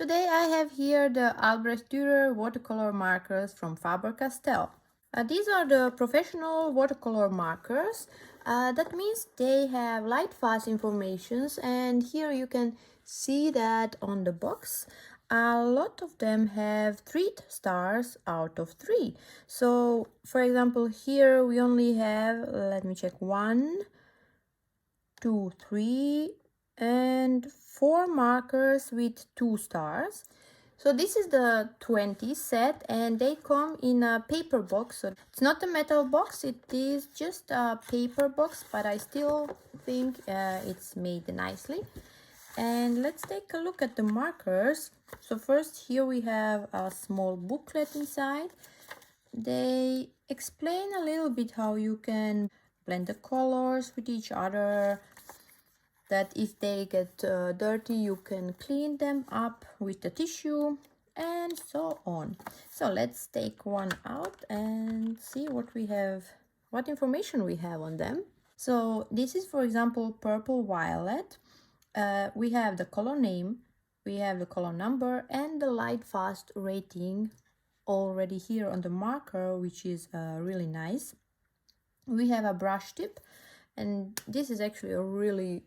Today I have here the Albrecht Duerer watercolor markers from Faber Castell. These are the professional watercolor markers. That means they have light fast informations, and here you can see that on the box. A lot of them have 3 stars out of 3. So for example, here we only have, let me check, 1, 2, 3 and 4 markers with 2 stars. So this is the 20 set, and they come in a paper box. So it's not a metal box, it is just a paper box, but I still think it's made nicely. And let's take a look at the markers. So first, here we have a small booklet inside. They explain a little bit how you can blend the colors with each other, that if they get dirty you can clean them up with the tissue, and so on. So let's take one out and see what we have, what information we have on them. So this is, for example, purple violet. We have the color name, we have the color number, and the light fast rating already here on the marker, which is really nice. We have a brush tip, and this is actually a really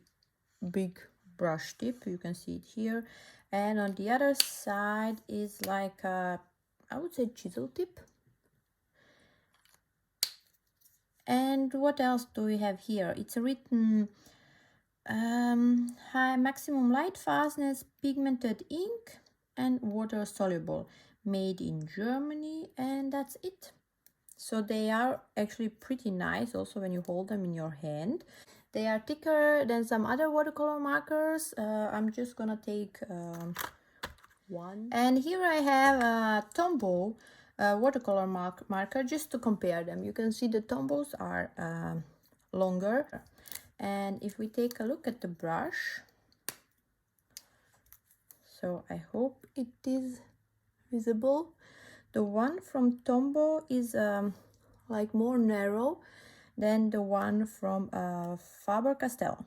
big brush tip, you can see it here, and on the other side is like a, I would say, chisel tip. And what else do we have here? It's written high maximum light fastness, pigmented ink, and water soluble, made in Germany, and that's it. So they are actually pretty nice also when you hold them in your hand. They are thicker than some other watercolor markers. I'm just gonna take one. And here I have a Tombow watercolor marker just to compare them. You can see the Tombows are longer. And if we take a look at the brush, so I hope it is visible. The one from Tombow is like more narrow than the one from Faber Castell.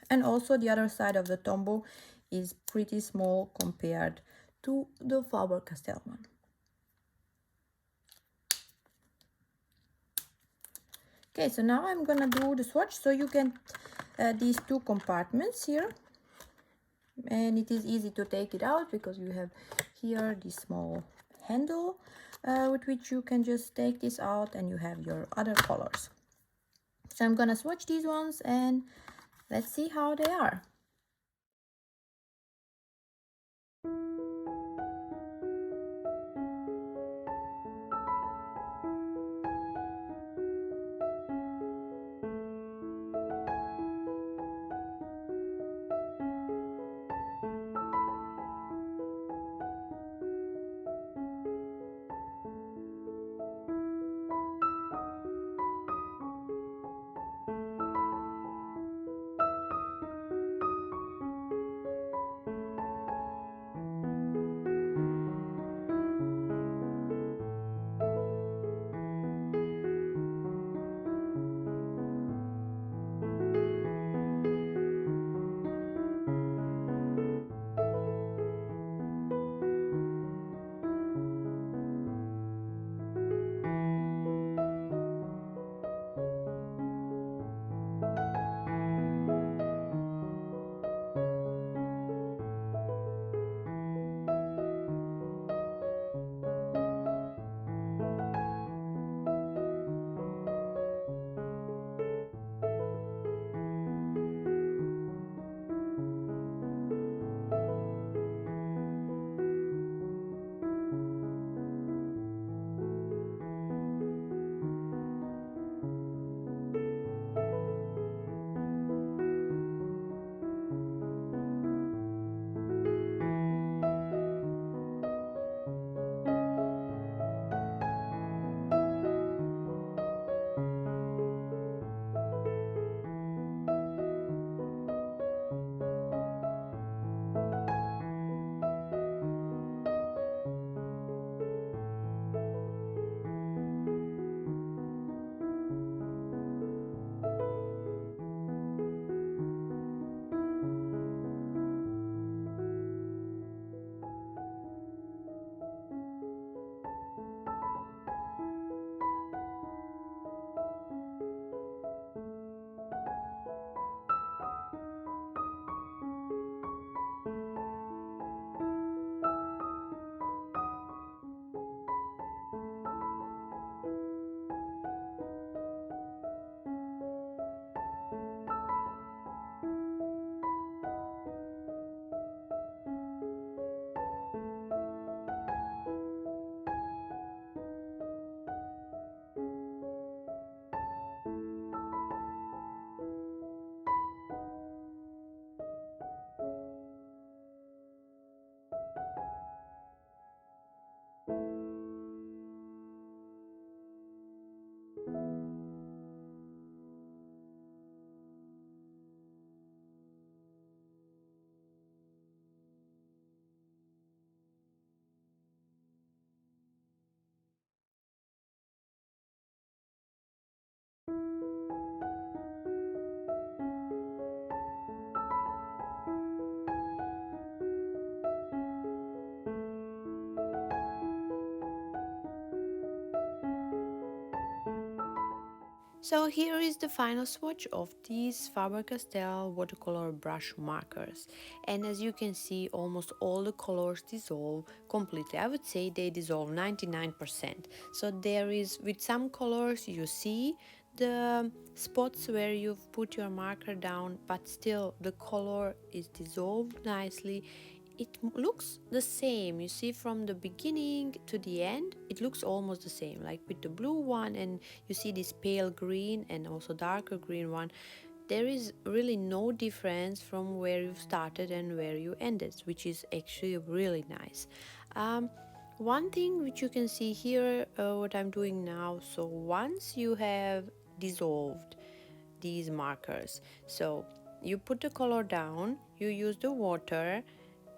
And also the other side of the Tombow is pretty small compared to the Faber Castell one. Okay, so now I'm gonna do the swatch. So you get these 2 compartments here, and it is easy to take it out because you have here this small handle with which you can just take this out, and you have your other colors. So I'm gonna swatch these ones and let's see how they are. So here is the final swatch of these Faber Castell watercolor brush markers, and as you can see, almost all the colors dissolve completely. I would say they dissolve 99%. So there is, with some colors you see the spots where you've put your marker down, but still the color is dissolved nicely. It looks the same, you see, from the beginning to the end it looks almost the same, like with the blue one, and you see this pale green and also darker green one. There is really no difference from where you started and where you ended, which is actually really nice. One thing which you can see here, what I'm doing now, so once you have dissolved these markers, so you put the color down, you use the water,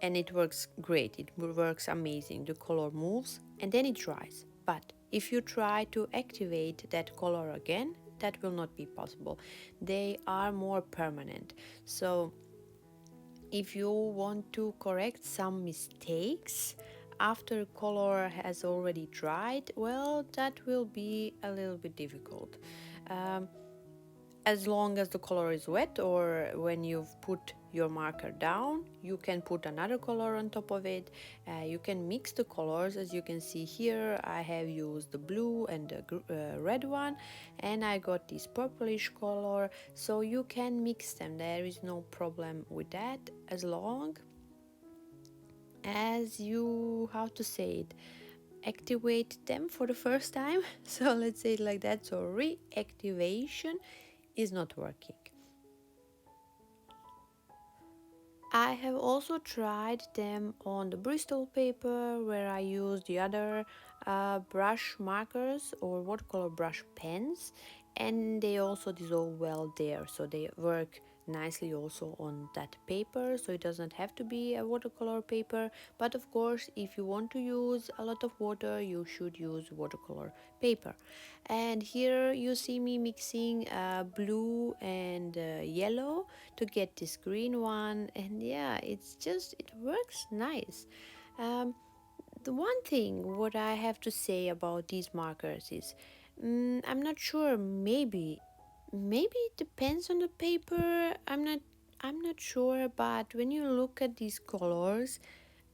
and it works great, it works amazing, the color moves and then it dries. But if you try to activate that color again, that will not be possible. They are more permanent. So if you want to correct some mistakes after color has already dried, well, that will be a little bit difficult. As long as the color is wet, or when you've put your marker down, you can put another color on top of it. You can mix the colors. As you can see here, I have used the blue and the red one, and I got this purplish color, so you can mix them. There is no problem with that, as long as you, how to say it, activate them for the first time. So let's say it like that. So reactivation is not working. I have also tried them on the Bristol paper, where I use the other brush markers or watercolor brush pens, and they also dissolve well there, so they work nicely also on that paper. So it doesn't have to be a watercolor paper, but of course if you want to use a lot of water, you should use watercolor paper. And here you see me mixing blue and yellow to get this green one, and yeah, it works nice. The one thing what I have to say about these markers is, I'm not sure, maybe it depends on the paper. I'm not sure, but when you look at these colors,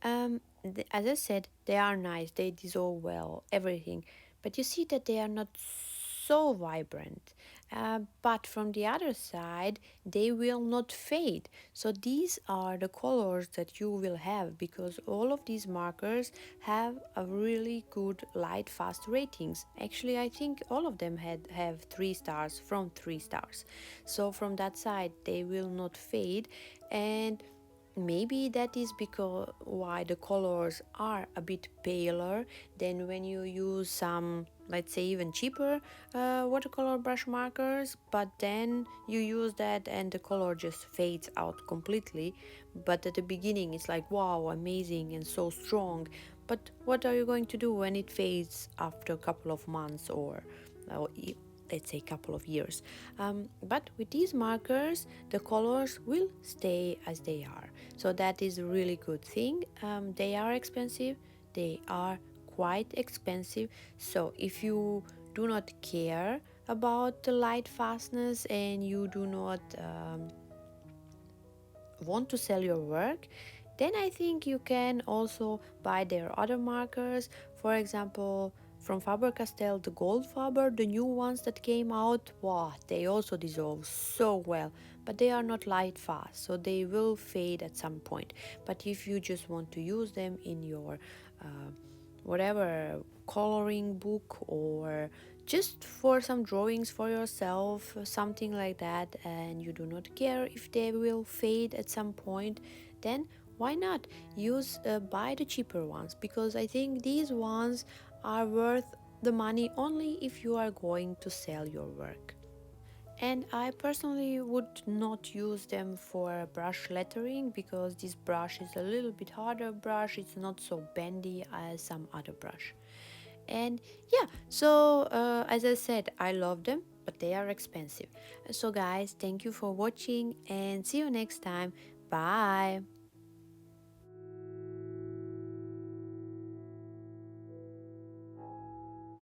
as I said, they are nice, they dissolve well, everything, but you see that they are not so vibrant. But from the other side, they will not fade. So these are the colors that you will have, because all of these markers have a really good light fast ratings. Actually, I think all of them have 3 stars, from 3 stars. So from that side, they will not fade. And maybe that is because why the colors are a bit paler than when you use some, let's say, even cheaper watercolor brush markers, but then you use that and the color just fades out completely. But at the beginning it's like, wow, amazing and so strong. But what are you going to do when it fades after a couple of months, or let's say couple of years? But with these markers, the colors will stay as they are, so that is a really good thing. They are expensive, they are quite expensive. So if you do not care about the light fastness and you do not want to sell your work, then I think you can also buy their other markers. For example, from Faber Castell, the goldfaber, the new ones that came out, wow, they also dissolve so well, but they are not light fast, so they will fade at some point. But if you just want to use them in your whatever coloring book, or just for some drawings for yourself, something like that, and you do not care if they will fade at some point, then why not buy the cheaper ones, because I think these ones are worth the money only if you are going to sell your work. And I personally would not use them for brush lettering, because this brush is a little bit harder brush, it's not so bendy as some other brush. And yeah, so as I said, I love them, but they are expensive. So guys, thank you for watching and see you next time. Bye.